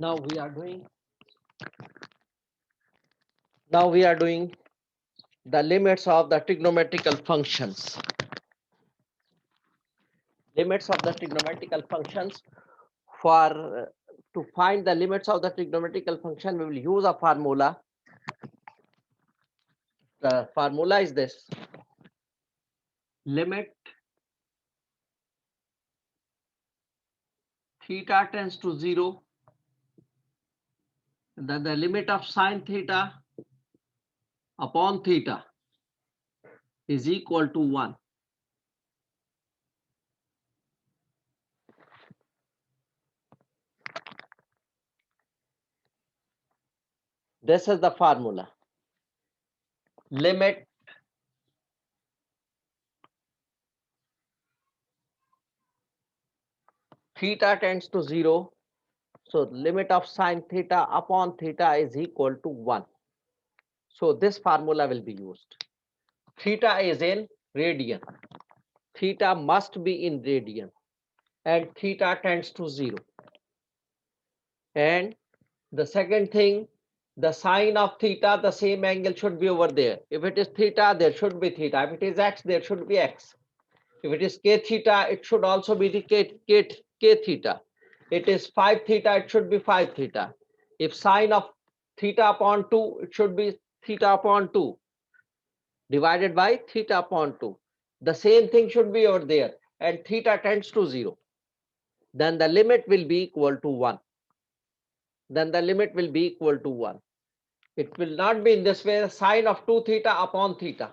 Now we are doing now we are doing the limits of the trigonometrical functions. Limits of the trigonometrical functions. For to find the limits of the trigonometrical function, we will use a formula. The formula is this: limit theta tends to 0, then the limit of sine theta upon theta is equal to 1. This is the formula. Limit theta tends to 0, so limit of sine theta upon theta is equal to 1. So this formula will be used. Theta is in radian. Theta must be in radian, and theta tends to 0. And the second thing, the sine of theta, the same angle should be over there. If it is theta, there should be theta. If it is x, there should be x. If it is k theta, it should also be the k theta. It is 5 theta, it should be 5 theta. If sine of theta upon 2, it should be theta upon 2 divided by theta upon 2. The same thing should be over there, and theta tends to 0. Then the limit will be equal to 1. Then the limit will be equal to 1. It will not be in this way. Sine of 2 theta upon theta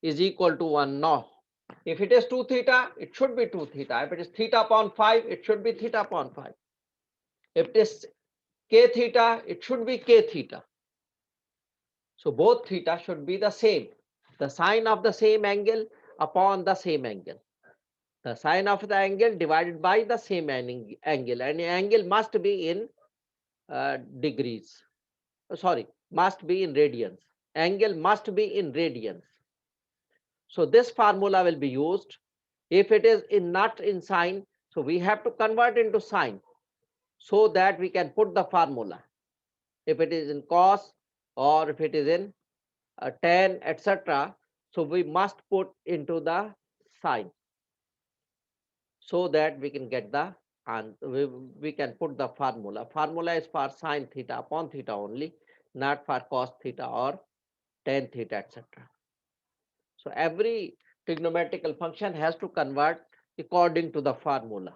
is equal to 1. No. If it is 2 theta, it should be 2 theta. If it is theta upon 5, it should be theta upon 5. If it is k theta, it should be k theta. So both theta should be the same. The sine of the same angle upon the same angle. The sine of the angle divided by the same angle. And the angle must be in degrees. Sorry, must be in radians. Angle must be in radians. So this formula will be used. If it is in not in sine, so we have to convert into sine so that we can put the formula. If it is in cos or if it is in tan, etc., so we must put into the sine so that we can get the, and we can put the formula. Formula is for sine theta upon theta only, not for cos theta or tan theta, etc. So every trigonometrical function has to convert according to the formula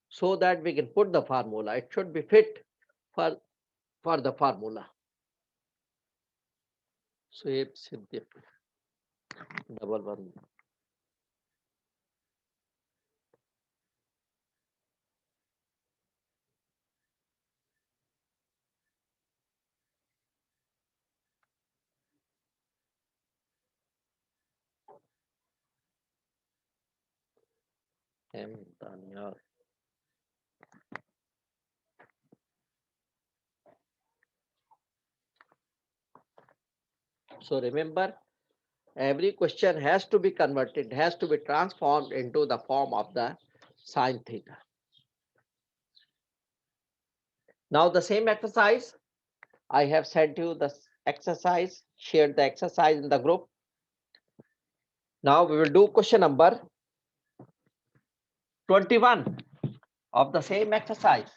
so that we can put the formula. It should be fit for the formula. So double one. So remember, every question has to be converted, has to be transformed into the form of the sine theta. Now the same exercise, I have sent you the exercise, shared the exercise in the group. Now we will do question number 21 of the same exercise.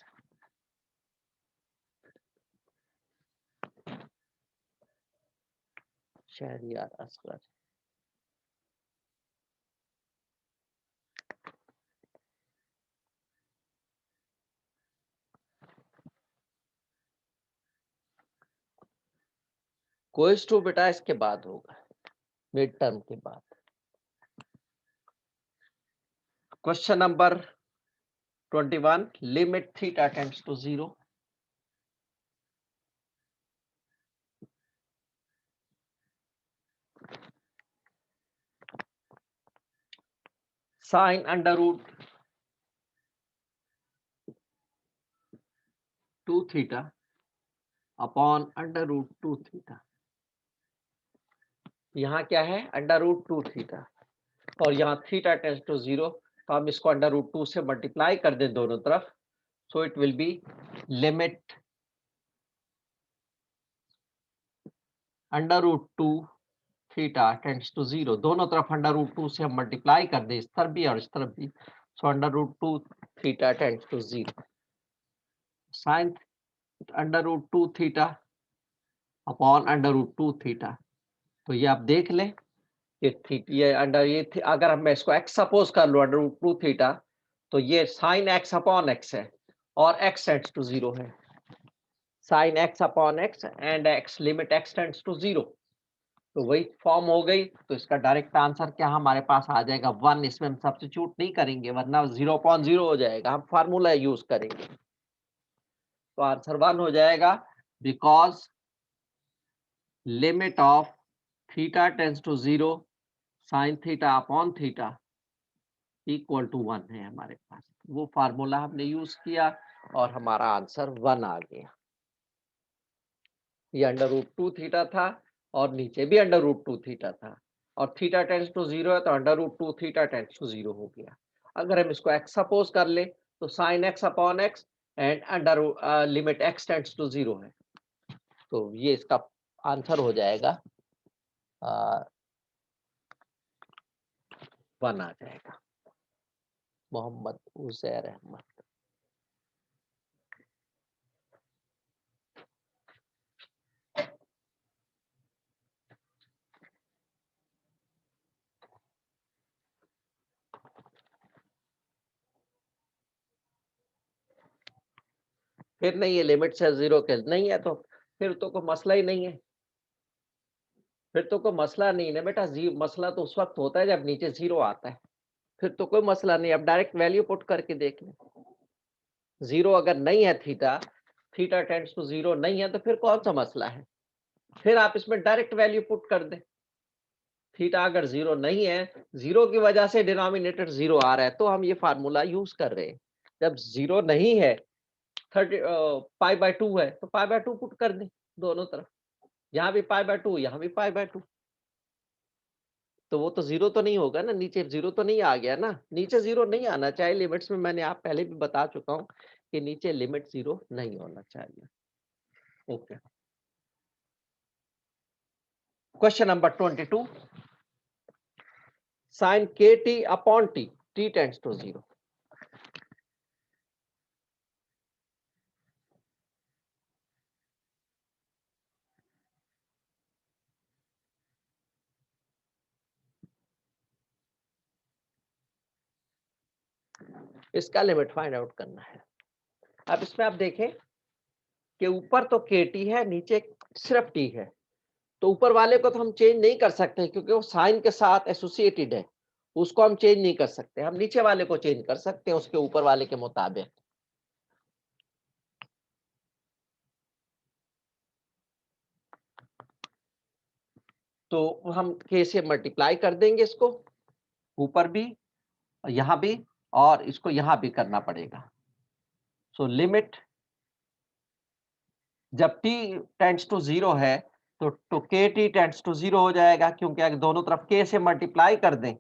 Shahryar Asghar. Quiz two बेटा इसके बाद होगा, mid term के बाद. Question number 21, limit theta tends to 0. Sine under root 2 theta upon under root 2 theta. यहाँ क्या है, under root 2 theta, और यहाँ थीटा टेंड्स टू 0, तो हम इसको अंडर रूट 2 से मल्टीप्लाई कर दें दोनों तरफ, So it will be limit under root 2 theta tends to 0, दोनों तरफ अंडर रूट 2 से हम मल्टीप्लाई कर दे, इस तरफ भी और इस तरफ भी, so under root 2 theta tends to 0, sine under root 2 theta upon under root 2 theta. तो ये आप देख लें ये अंडर ये अगर मैं इसको x सपोज कर लूं अंडर रूट 2 थीटा, तो ये साइन x अपॉन x है और x टेंड्स टू 0 है, sine x upon x and x limit x tends to 0, तो वही फॉर्म हो गई। तो इसका डायरेक्ट आंसर क्या हमारे पास आ जाएगा 1, इसमें हम सब्स्टिट्यूट नहीं करेंगे वरना 0.0 हो जाएगा, हम फार्मूला यूज करेंगे। तो आंसर 1 हो जाएगा because limit of theta tends to 0 sine theta upon theta equal to 1 है हमारे पास, वो फार्मूला हमने यूज किया और हमारा आंसर 1 आ गया। ये अंडर रूट 2 थीटा था और नीचे भी अंडर रूट 2 थीटा था और थीटा टेंड्स टू 0 है तो under root 2 theta tends to 0 हो गया। अगर हम इसको x सपोज कर ले तो sine x upon x and under limit x tends to 0 है, तो ये इसका आंसर हो जाएगा 1 आ जाएगा। मोहम्मद उजैर अहमद। फिर नहीं है लिमिट से 0 के नहीं है तो फिर तो कोई मसला ही नहीं है, फिर तो कोई मसला नहीं है बेटा। मसला तो उस वक्त होता है जब नीचे 0 आता है, फिर तो कोई मसला नहीं। अब डायरेक्ट वैल्यू पुट करके देख लें, 0 अगर नहीं है थीटा टेंड्स टू 0 नहीं है तो फिर कौन सा मसला है, फिर आप इसमें डायरेक्ट वैल्यू पुट कर दें। थीटा अगर 0 नहीं है, 0 की वजह से डिनोमिनेटर 0 आ रहा है तो हम ये फार्मूला यूज कर रहे हैं। जब 0 नहीं है 30 π/2 है तो π/2 पुट कर दें दोनों तरफ, यहाँ भी π/2 यहाँ भी π/2, तो वो तो 0 तो नहीं होगा ना, नीचे 0 तो नहीं आ गया ना, नीचे 0 नहीं आना चाहिए लिमिट्स में। मैंने आप पहले भी बता चुका हूँ कि नीचे लिमिट 0 नहीं होना चाहिए। Okay, question number 22, sine kt upon t tends to 0। इसका लिमिट फाइंड आउट करना है। अब इसमें आप देखें कि ऊपर तो kt है, नीचे सिर्फ t है, तो ऊपर वाले को तो हम चेंज नहीं कर सकते क्योंकि वो साइन के साथ एसोसिएटेड है, उसको हम चेंज नहीं कर सकते। हम नीचे वाले को चेंज कर सकते हैं उसके ऊपर वाले के मुताबिक। तो हम k से मल्टीप्लाई कर देंगे इसको, ऊपर भी यहां भी और इसको यहां भी करना पड़ेगा। सो लिमिट जब t टेंड्स टू 0 है तो kt टेंड्स टू 0 हो जाएगा, क्योंकि अगर दोनों तरफ k से मल्टीप्लाई कर दें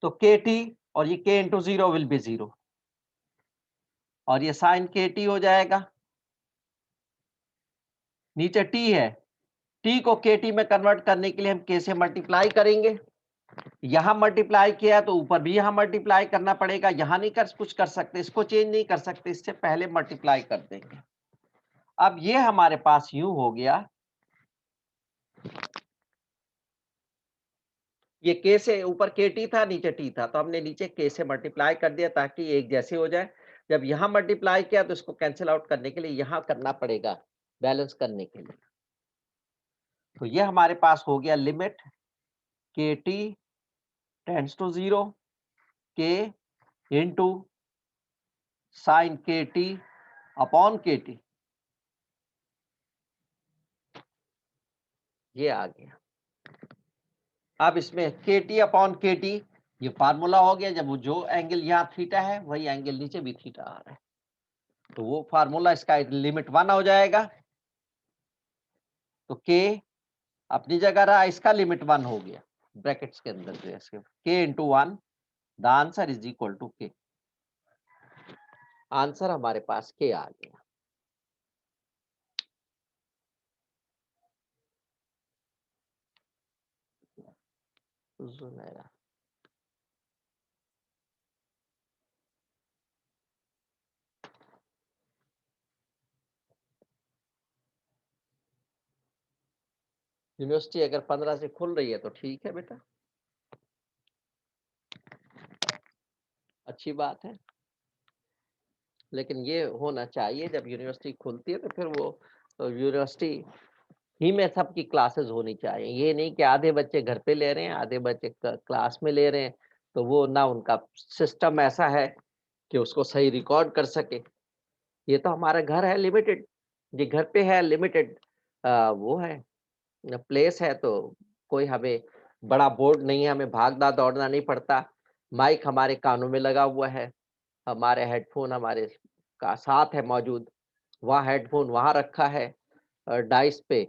तो kt और ये k इंटू 0 विल बी 0 और ये साइन kt हो जाएगा। नीचे t है, t को kt में कन्वर्ट करने के लिए हम k से मल्टीप्लाई करेंगे, यहां मल्टीप्लाई किया तो ऊपर भी यहां मल्टीप्लाई करना पड़ेगा। यहां नहीं कर कुछ कर सकते, इसको चेंज नहीं कर सकते, इससे पहले मल्टीप्लाई कर देंगे। अब ये हमारे पास यूं हो गया, ये k से ऊपर kt था नीचे t था, तो हमने नीचे k से मल्टीप्लाई कर दिया ताकि एक जैसे हो जाए। जब यहां मल्टीप्लाई किया तो इसको कैंसिल आउट करने के लिए यहां करना पड़ेगा, बैलेंस करने के लिए। तो ये हमारे पास हो गया limit kt tends to 0 k into sine kt upon kt, ये आ गया। अब इसमें kt अपॉन kt ये फार्मूला हो गया, जब वो जो एंगल यहाँ थीटा है वही एंगल नीचे भी थीटा आ रहा है, तो वो फार्मूला इसका लिमिट 1 हो जाएगा। तो k अपनी जगह रहा, इसका लिमिट 1 हो गया ब्रैकेट्स के अंदर जो k into 1, the answer is equal to k। Answer हमारे पास के आ गया। जुनैरा, यूनिवर्सिटी अगर 15 से खुल रही है तो ठीक है बेटा, अच्छी बात है। लेकिन ये होना चाहिए जब यूनिवर्सिटी खुलती है तो फिर वो यूनिवर्सिटी ही में सबकी क्लासेस होनी चाहिए। ये नहीं कि आधे बच्चे घर पे ले रहे हैं, आधे बच्चे क्लास में ले रहे हैं, तो वो ना उनका सिस्टम ऐसा है कि उसको सही रिकॉर्ड कर सके। ये तो हमारा घर है लिमिटेड, ये घर पे है लिमिटेड, वो है प्लेस है, तो कोई हमें बड़ा बोर्ड नहीं है, हमें भागना दौड़ना नहीं पड़ता। माइक हमारे कानों में लगा हुआ है, हमारे हेडफोन हमारे का साथ है मौजूद, वहाँ हेडफोन वहाँ रखा है डाइस पे,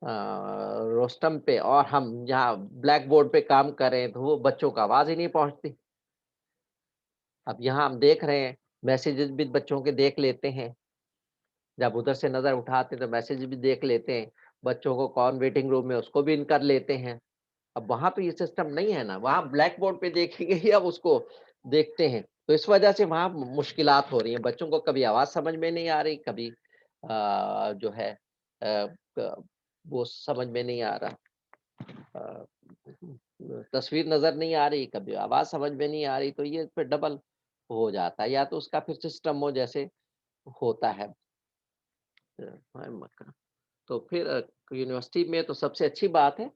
रोस्टम पे, और हम यहाँ ब्लैक बोर्ड पे काम कर रहे हैं तो वो बच्चों का आवाज़ ही नहीं पहुँचती। अब यहाँ हम देख रहे हैं, मैसेजेस भी बच्चों के देख लेते हैं, जब उधर से नज़र उठाते हैं तो मैसेज भी देख लेते हैं, बच्चों को कौन वेटिंग रूम में उसको भी इन कर लेते हैं। अब वहाँ पे ये सिस्टम नहीं है ना, वहाँ ब्लैक बोर्ड पे देखेंगे ही अब उसको देखते हैं, तो इस वजह से वहाँ मुश्किलात हो रही हैं, बच्चों को कभी आवाज़ समझ में नहीं आ रही, कभी जो है वो समझ में नहीं आ रहा, अ, तस्वीर नज़र नहीं आ रही, कभी आवाज़ समझ में नहीं आ रही, तो ये फिर डबल हो जाता है, या तो उसका फिर सिस्टम हो जैसे होता है। तो फिर यूनिवर्सिटी में तो सबसे अच्छी बात है,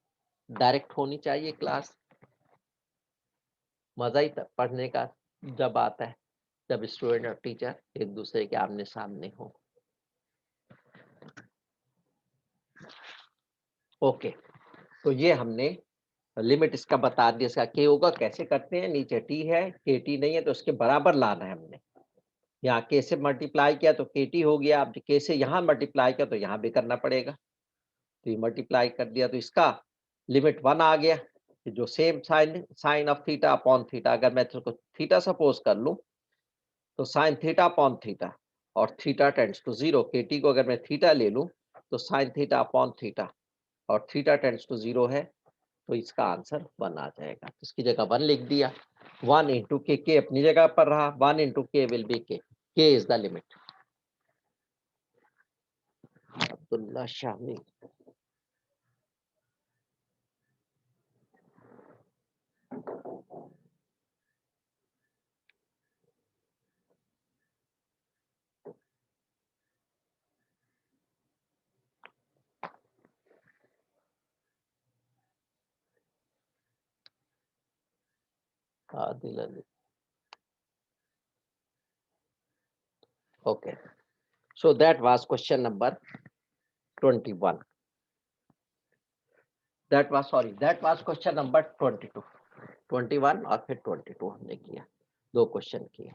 डायरेक्ट होनी चाहिए क्लास, मज़ा ही त पढ़ने का जब आता है, जब स्टूडेंट और टीचर एक दूसरे के आमने-सामने हो। ओके, तो ये हमने लिमिट इसका बता दिया, इसका के होगा, कैसे करते हैं, नीचे टी है, केटी नहीं है तो उसके बराबर लाना है हमने। यहाँ के से मल्टीप्लाई किया तो केटी हो गया, अब के से यहाँ मल्टीप्लाई किया तो यहाँ भी करना पड़ेगा। तो ये मल्टीप्लाई कर दिया तो इसका लिमिट 1 आ गया, कि जो same sine of theta upon theta, अगर मैं इसको थीटा सपोज़ कर लूँ, तो साइन थीटा अपॉन थीटा और थीटा टेंड्स टू 0, केटी को अगर मैं थीटा ले लूँ, तो साइन थीटा अपॉन थीटा और थीटा टेंड्स टू 0 है, तो इसका आंसर 1 आ जाएगा। इसकी जगह 1 लिख दिया, 1 इंटू के अपनी जगह पर रहा, 1 इंटू के विल बी के is the limit. Abdullah Shami, Adil Ali. Okay, so that was question number 21. That was question number 22. 21 और फिर 22 हमने किया, 2 क्वेश्चन किए।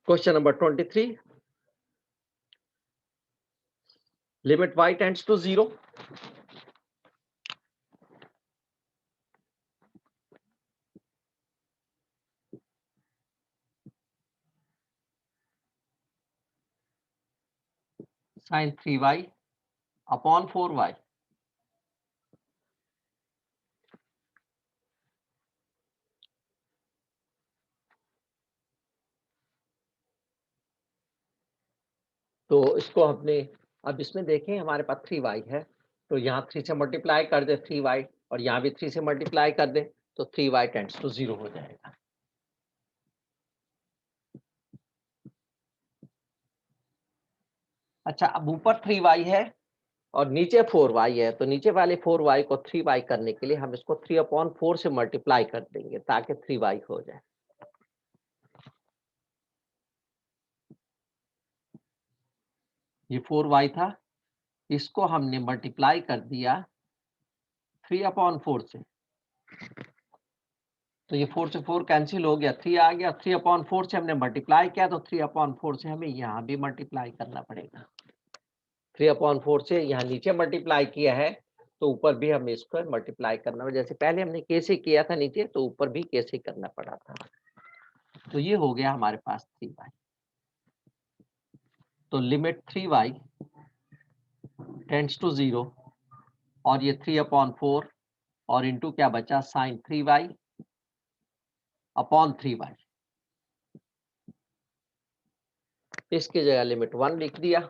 Question number 23, limit y tends to 0. Sin 3y upon 4y. तो इसको हमने, अब इसमें देखें हमारे पास 3y है, तो यहाँ 3 से मल्टीप्लाई कर दे 3y, और यहाँ भी 3 से मल्टीप्लाई कर दे तो 3y टेंड्स टू 0 हो जाएगा। अच्छा, अब ऊपर 3y है और नीचे 4y है, तो नीचे वाले 4y को 3y करने के लिए हम इसको 3/4 से मल्टीप्लाई कर देंगे ताकि 3y हो जाए। ये 4y था, इसको हमने मल्टीप्लाई कर दिया 3/4 से, तो ये 4 से 4 कैंसिल हो गया, 3 आ गया, 3/4 से हमने मल्टीप्लाई किया तो 3/4 से हमें यहाँ भी मल्टीप्लाई करना पड़ेगा। 3/4 से यहाँ नीचे मल्टीप्लाई किया है तो ऊपर भी हमें इसको मल्टीप्लाई करना है। जैसे पहले हमने कैसे किया था नीचे, तो ऊपर भी कैसे करना पड़ा था। तो ये हो गया हमारे पास 3y। तो लिमिट 3y टेंड्स टू 0 और ये 3/4 और इंटू क्या बचा, साइन 3y अपॉन 3y। इसकी जगह लिमिट 1 लिख दिया।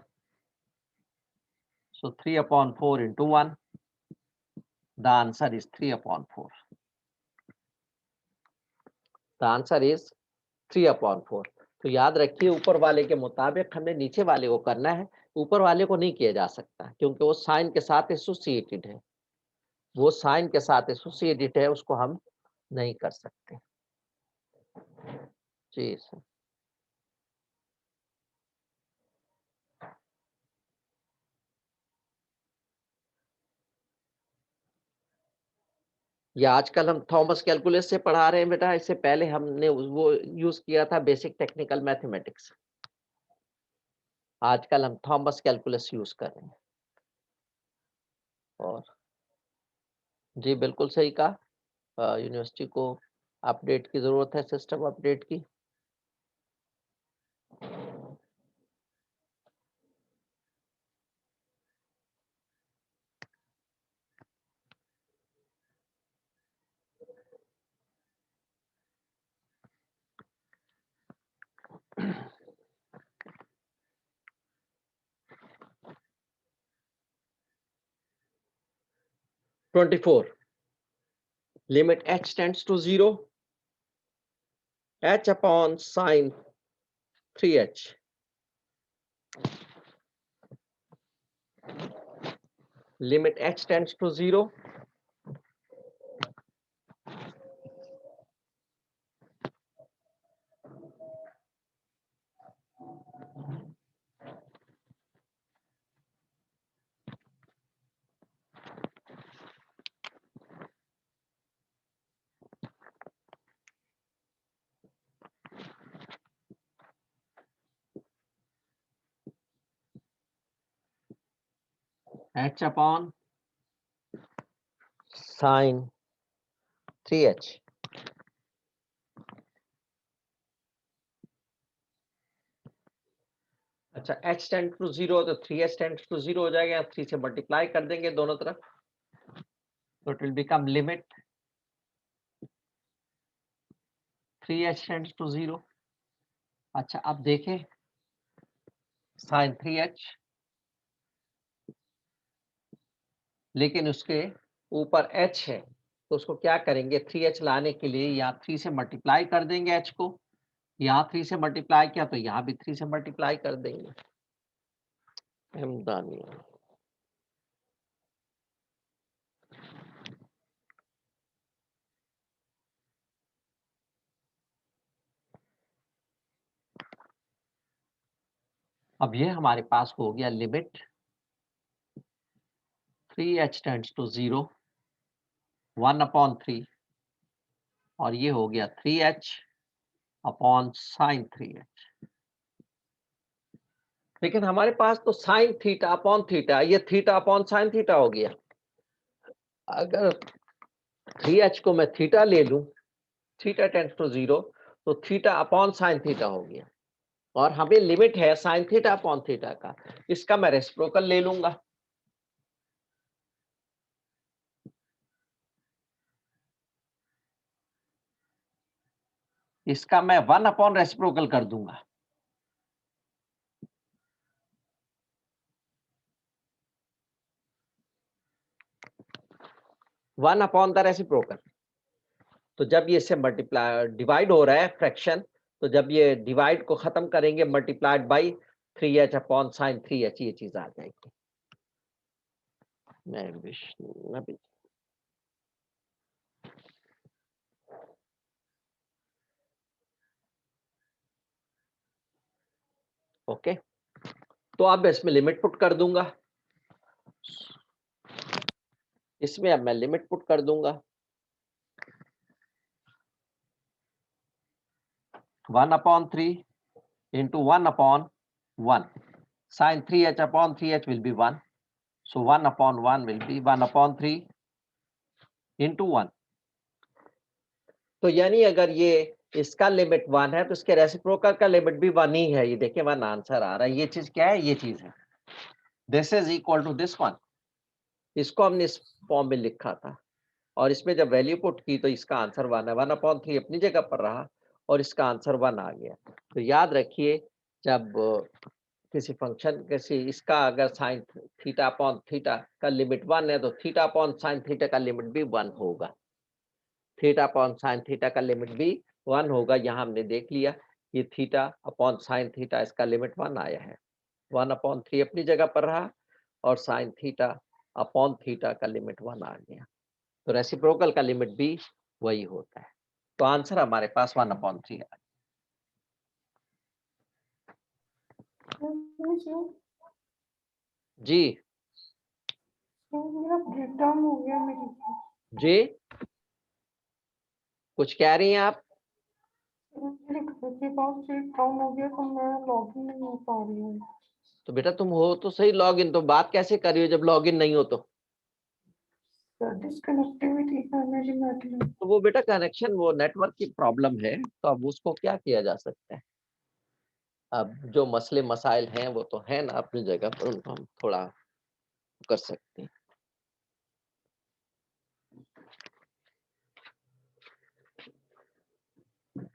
सो 3/4 into 1, the answer is 3/4। The answer is 3/4। तो याद रखिए ऊपर वाले के मुताबिक हमने नीचे वाले को करना है, ऊपर वाले को नहीं किया जा सकता क्योंकि वो साइन के साथ एसोसिएटेड है, वो साइन के साथ एसोसिएटेड है, उसको हम नहीं कर सकते। जी सर। ये आजकल हम थॉमस कैलकुलस से पढ़ा रहे हैं बेटा, इससे पहले हमने वो यूज किया था बेसिक टेक्निकल मैथमेटिक्स। आजकल हम थॉमस कैलकुलस यूज कर रहे हैं। और जी बिल्कुल सही कहा, यूनिवर्सिटी को अपडेट की जरूरत है, सिस्टम अपडेट की। ट्वेंटी-4 limit h tends to 0, h upon sine 3h। Limit h tends to 0, h upon sine 3h। अच्छा h टेंड्स टू 0 तो 3h टेंड्स टू 0 हो जाएगा, 3 से मल्टीप्लाई कर देंगे दोनों तरफ, तो it will become limit 3h tends to 0। अच्छा अब देखें साइन 3h, लेकिन उसके ऊपर h है, तो उसको क्या करेंगे, 3h लाने के लिए यहाँ 3 से मल्टीप्लाई कर देंगे h को, यहाँ 3 से मल्टीप्लाई किया तो यहाँ भी 3 से मल्टीप्लाई कर देंगे। अब ये हमारे पास हो गया लिमिट 3h टेंड्स टू 0 1/3 और ये हो गया 3h अपॉन साइन 3h। लेकिन हमारे पास तो साइन थीटा अपॉन थीटा, ये थीटा अपॉन साइन थीटा हो गया। अगर 3h को मैं थीटा ले लूं, थीटा टेंड्स टू 0, तो थीटा अपॉन साइन थीटा हो गया, और हमें लिमिट है साइन थीटा अपॉन थीटा का, इसका मैं रेसिप्रोकल ले लूंगा। इसका मैं 1 अपॉन रेसिप्रोकल कर दूंगा। One upon the reciprocal. तो जब ये इससे मल्टीप्लाई डिवाइड हो रहा है फ्रैक्शन, तो जब ये डिवाइड को खत्म करेंगे multiplied by 3h upon sine 3h, ये चीज आ जाएगी। ओके, तो अब इसमें लिमिट पुट कर दूंगा। इसमें अब मैं लिमिट पुट कर दूंगा 1/3 into 1/1. Sin 3h upon 3h will be 1. So 1/1 will be 1/3 into 1. तो यानी अगर ये इसका लिमिट 1 है तो इसके रेसिप्रोकल का लिमिट भी 1 ही है। ये देखिए 1 आंसर आ रहा है। ये चीज क्या है? ये चीज है। This is equal to this one. इसको हमने इस फॉर्म में लिखा था और इसमें जब वैल्यू पुट की तो इसका आंसर 1 है। 1/3 अपनी जगह पर रहा और इसका आंसर 1 आ गया। तो याद रखिए जब किसी फंक्शन किसी इसका अगर साइन थीटा अपॉन थीटा का लिमिट 1 है तो थीटा अपॉन साइन थीटा का लिमिट भी 1 होगा। थीटा अपॉन साइन थीटा का लिमिट भी 1 होगा। यहाँ हमने देख लिया ये थीटा अपॉन साइन थीटा इसका लिमिट 1 आया है। 1/3 अपनी जगह पर रहा और साइन थीटा अपॉन थीटा का लिमिट 1 आ गया। तो रेसिप्रोकल का लिमिट भी वही होता है। तो आंसर हमारे पास 1/3 है। जी मेरा ब्रेकडाउन हो गया मेरी जी कुछ कह रही हैं आप? मेरे घर के पास ब्रेकडाउन हो गया तो मैं लॉगिन नहीं हो पा रही हूँ। तो बेटा तुम हो तो सही लॉगिन, तो बात कैसे कर रही हो जब लॉगिन नहीं हो? तो डिस्कनेक्टिविटी है मेरी नेट में। तो वो बेटा कनेक्शन वो नेटवर्क की प्रॉब्लम है। तो अब उसको क्या किया जा सकता है? अब जो मसले मसाइल हैं वो तो है ना अपनी जगह पर, उनको हम थोड़ा कर सकते हैं।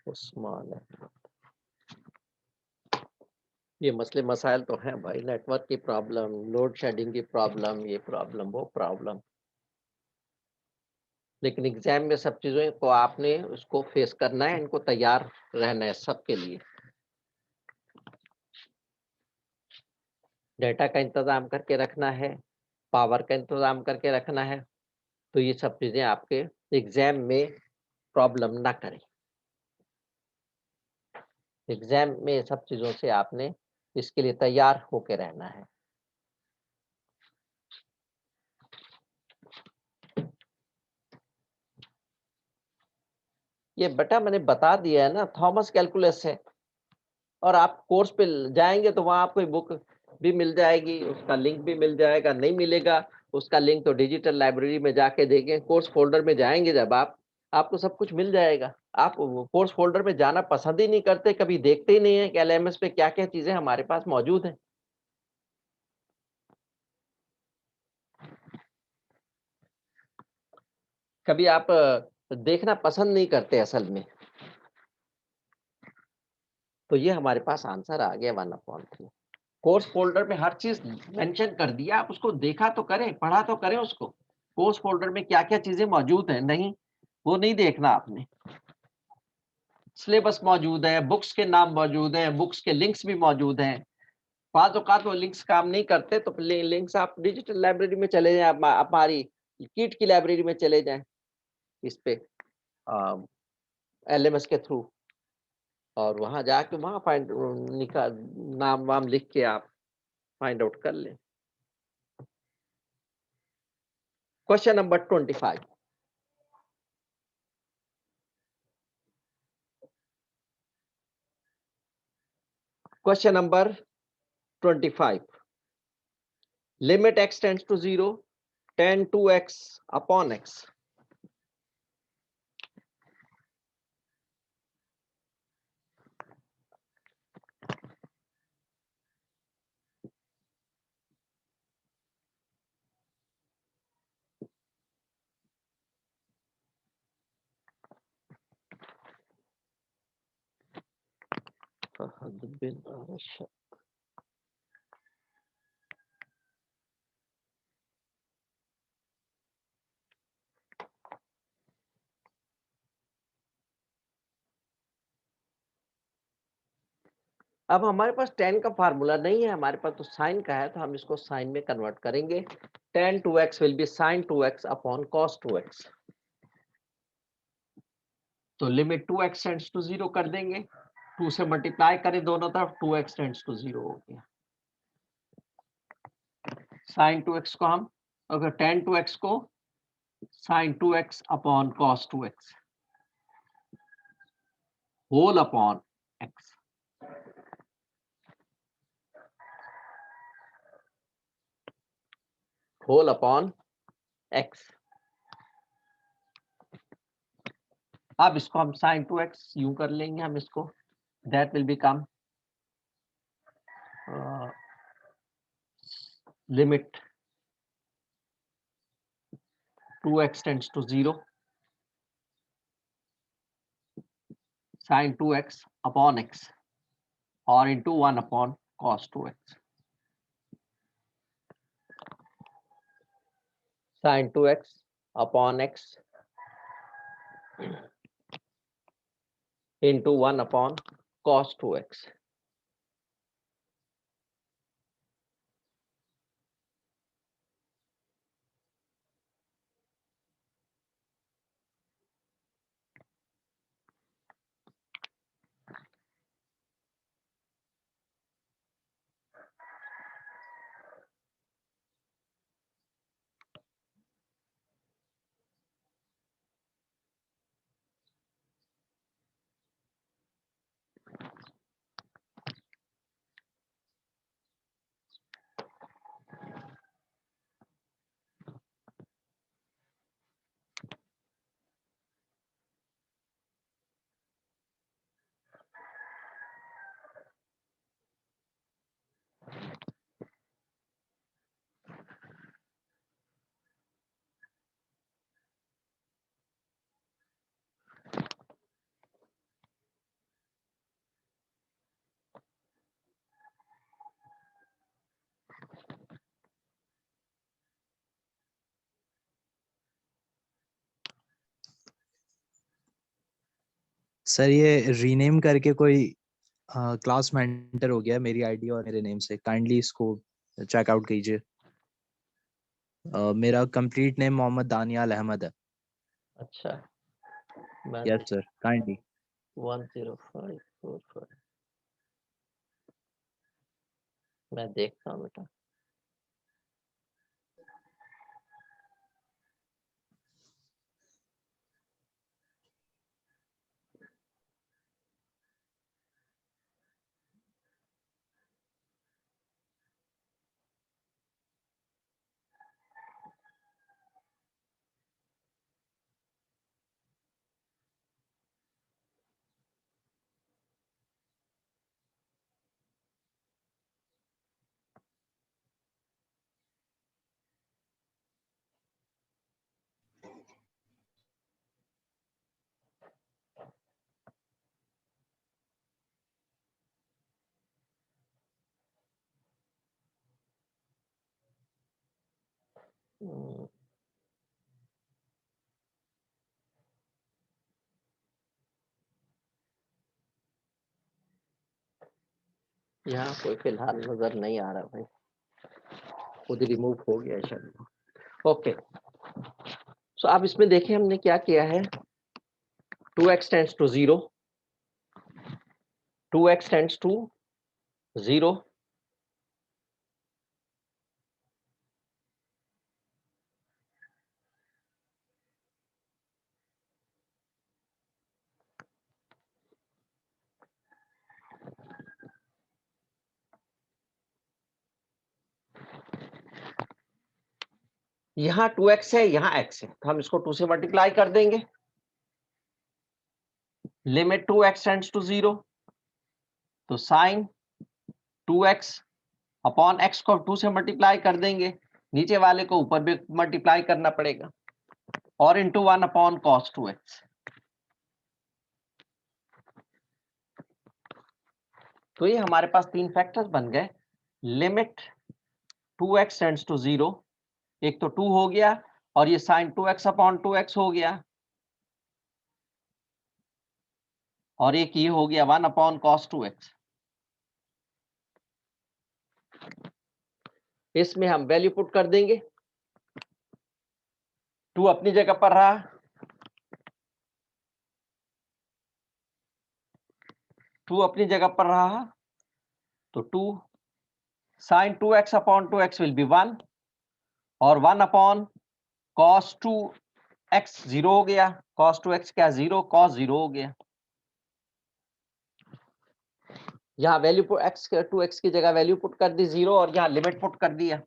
उस्मान है। ये मसले मसाइल तो हैं भाई, नेटवर्क की प्रॉब्लम, लोड शेडिंग की प्रॉब्लम, ये प्रॉब्लम वो प्रॉब्लम। लेकिन एग्जाम में सब चीजों को आपने उसको फेस करना है, इनको तैयार रहना है सबके लिए। डेटा का इंतजाम करके रखना है, पावर का इंतजाम करके रखना है। तो ये सब चीजें आपके एग्जाम में प्रॉब्लम ना करें। एग्जाम में सब चीजों से आपने इसके लिए तैयार होके रहना है। ये बेटा मैंने बता दिया है ना, थॉमस कैलकुलस है। और आप कोर्स पे जाएंगे तो वहां आपको बुक भी मिल जाएगी, उसका लिंक भी मिल जाएगा। नहीं मिलेगा उसका लिंक तो डिजिटल लाइब्रेरी में जाके देखें। कोर्स फोल्डर में जाएंगे जब आपको सब कुछ मिल जाएगा। आप कोर्स फोल्डर में जाना पसंद ही नहीं करते, कभी देखते ही नहीं है कि एलएमएस पे क्या क्या चीजें हमारे पास मौजूद हैं। कभी आप देखना पसंद नहीं करते असल में। तो ये हमारे पास आंसर आ गया 1/3। कोर्स फोल्डर में हर चीज मेंशन कर दिया, आप उसको देखा तो करें, पढ़ा तो करें उसको। कोर्स फोल्डर में क्या क्या चीजें मौजूद हैं, नहीं वो नहीं देखना आपने। सिलेबस मौजूद है, बुक्स के नाम मौजूद हैं, बुक्स के लिंक्स भी मौजूद हैं। बात औकात वो लिंक्स काम नहीं करते तो लिंक्स आप डिजिटल लाइब्रेरी में चले जाएं, हमारी किट की लाइब्रेरी में चले जाएं इस पे एलएमएस के थ्रू, और वहां जाके वहां फाइंड निकाल नाम वाम लिख के आप फाइंड आउट कर लें। Question number 25। Question number 25. Limit x tends to 0, tan 2x upon x. अब हमारे पास tan का फार्मूला नहीं है, हमारे पास तो साइन का है, तो हम इसको साइन में कन्वर्ट करेंगे। tan 2x will be sin 2x upon cos 2x. तो लिमिट 2x टेंड्स टू 0 कर देंगे, 2 से मल्टीप्लाई करें दोनों तरफ, 2x टेंड्स टू 0 हो गया। sin 2x को हम अगर tan 2x को sin 2x upon cos 2x whole upon x. Whole upon x. अब इसको हम sin 2x यूं कर लेंगे हम इसको, that will become limit 2x tends to 0 sin 2x upon x or into 1 upon cos 2x. Sin 2x upon x into 1 upon cos 2x. Sir ये rename करके कोई क्लास में एंटर हो गया मेरी आईडी और मेरे नेम से, काइंडली इसको चेकआउट कीजिए। मेरा कंप्लीट नेम मोहम्मद दानियाल अहमद है। अच्छा, मैं यस सर, काइंडली। 10545 मैं देखता हूँ बेटा। यहाँ कोई फिलहाल नजर नहीं आ रहा भाई, खुद रिमूव हो गया शायद। ओके, सो अब इसमें देखें हमने क्या किया है। 2x tends to 0, 2x tends to 0, यहाँ 2x है, यहाँ x है, तो हम इसको 2 से मल्टीप्लाई कर देंगे। लिमिट 2x टेंड्स टू 0, तो साइन 2x अपॉन x को 2 से मल्टीप्लाई कर देंगे, नीचे वाले को ऊपर भी मल्टीप्लाई करना पड़ेगा, और इंटू 1 अपॉन cos 2x। तो ये हमारे पास तीन फैक्टर्स बन गए। लिमिट 2x टेंड्स टू 0, एक तो 2 हो गया, और ये साइन 2x अपॉन 2x हो गया, और एक ये हो गया 1 अपॉन cos 2x। इसमें हम वैल्यू पुट कर देंगे। 2 अपनी जगह पर रहा, 2 अपनी जगह पर रहा, तो 2 sign 2x upon 2x will be 1, और 1 अपॉन cos 2 x 0 हो गया, cos 2x क्या 0, cos 0 हो गया। यहाँ वैल्यू x 2x की जगह वैल्यू पुट कर दी 0 और यहाँ लिमिट पुट कर दिया,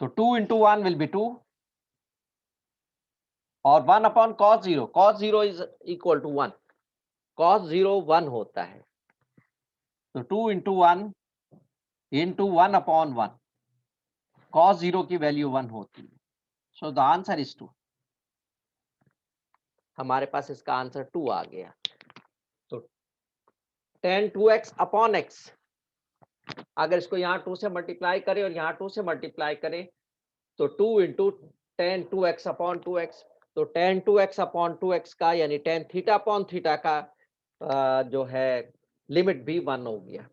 तो 2 into 1 will be 2 और 1 upon cos 0, cos 0 is equal to 1, cos 0 1 होता है, तो 2 into 1 into 1 upon 1, cos 0 की वैल्यू 1 होती है, सो द आंसर इज 2। हमारे पास इसका आंसर 2 आ गया। तो tan 2x अपॉन x, अगर इसको यहाँ 2 से मल्टीप्लाई करें और यहाँ 2 से मल्टीप्लाई करें तो 2 into tan 2x upon 2x, तो tan 2x अपॉन 2x का यानी tan थीटा अपॉन थीटा का जो है लिमिट भी 1 हो गया।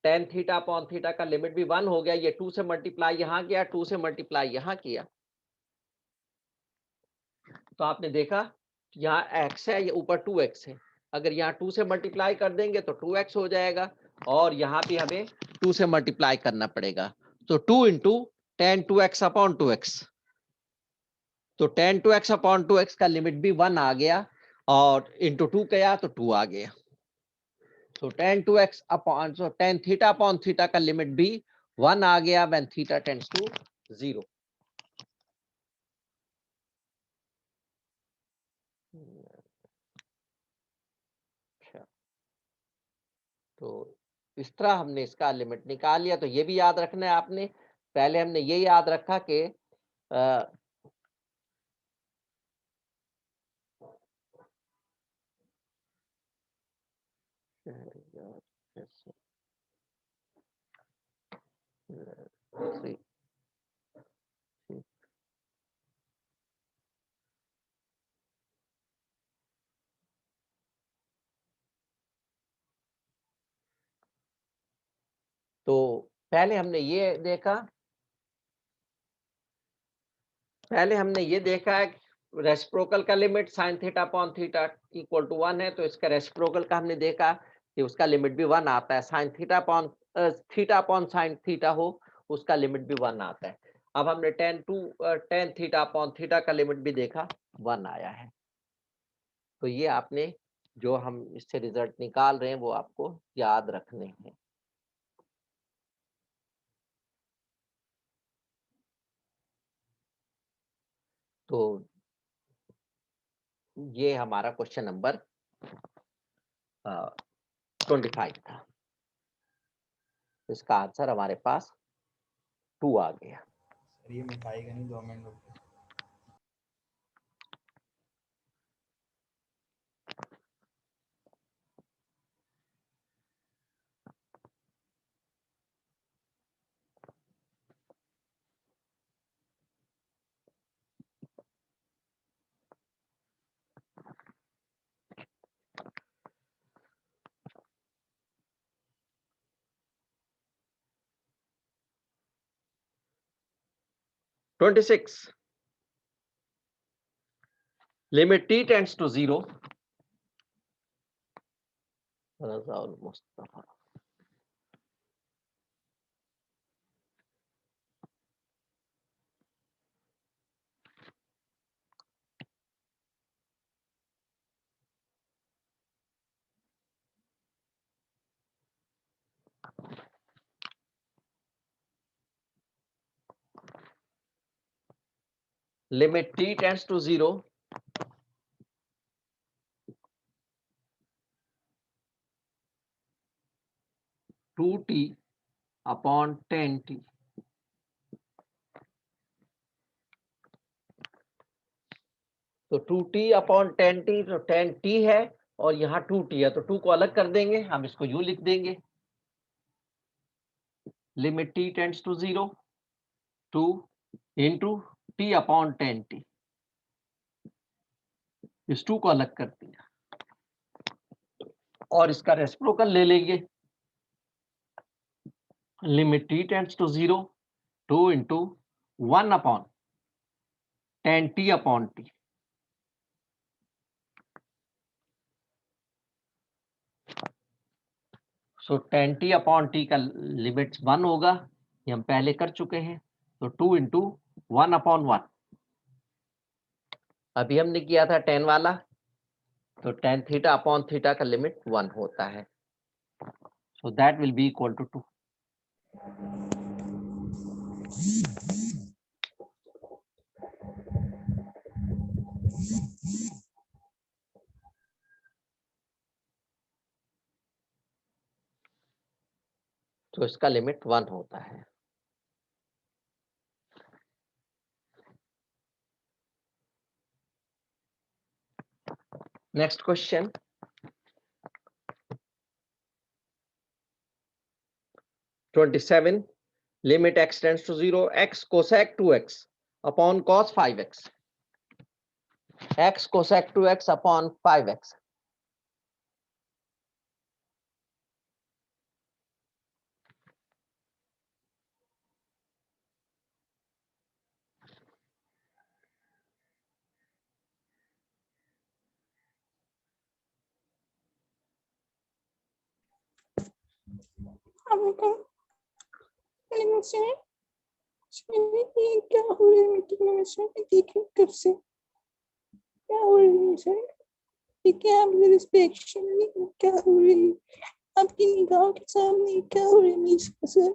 tan थीटा अपॉन थीटा का लिमिट भी 1 हो गया। ये 2 से मल्टीप्लाई यहाँ किया, 2 से मल्टीप्लाई यहाँ किया, तो आपने देखा यहाँ x है, ये ऊपर 2x है, अगर यहाँ 2 से मल्टीप्लाई कर देंगे तो 2x हो जाएगा और यहाँ भी हमें 2 से मल्टीप्लाई करना पड़ेगा, तो 2 into tan 2x upon 2x, तो tan 2x अपॉन 2x का लिमिट भी 1 आ गया और इंटू 2 किया तो 2 आ गया, तो tan 2x upon tan theta upon theta का लिमिट भी 1 आ गया व्हेन थीटा टेंड्स टू 0। तो इस तरह हमने इसका लिमिट निकाल लिया। तो ये भी याद रखना है आपने, पहले हमने ये याद रखा कि तो पहले हमने ये देखा, रेसिप्रोकल का limit sin theta upon theta equal to 1 है, तो इसका रेसिप्रोकल का हमने देखा कि उसका लिमिट भी 1 आता है, sin theta upon sin theta हो उसका लिमिट भी 1 आता है। अब हमने tan थीटा अपॉन थीटा का लिमिट भी देखा, 1 आया है। तो ये आपने जो हम इससे रिजल्ट निकाल रहे हैं वो आपको याद रखने हैं। तो ये हमारा क्वेश्चन नंबर 25 था, इसका आंसर हमारे पास 2 आ गया। ये मिटाई का नहीं 2 मिनट रुक। Twenty 26 limit t tends to 0, Mustafa. Limit t tends to 0, two t upon 10t, तो 2t अपॉन 10t, तो 10t है और यहाँ 2t है, तो 2 को अलग कर देंगे, हम इसको यूं लिख देंगे, limit t tends to 0, 2 into t upon 10t, इस 2 को अलग कर दिया और इसका रेसिप्रोकल ले लेंगे, limit t tends to 0, 2 into 1 upon 10t upon t, so 10t upon t का लिमिट 1 होगा, ये हम पहले कर चुके हैं, तो 2 इंटू 1 अपॉन 1, अभी हमने किया था tan वाला, तो tan थीटा अपॉन थीटा का लिमिट 1 होता है, so that will be equal to 2। तो इसका लिमिट 1 होता है। Next question, 27, limit x tends to 0, x cosec 2x upon cos 5x, x cosec 2x upon 5x। अब बेटा लिमिट से ये क्या हो रहा है मीटिंग में सर, देख रही हूँ कब से क्या हो रही है सर, ये क्या आप मेरे पे एक्शन नहीं, क्या हो रही है आपकी निगाहों के सामने, क्या हो रही है सर?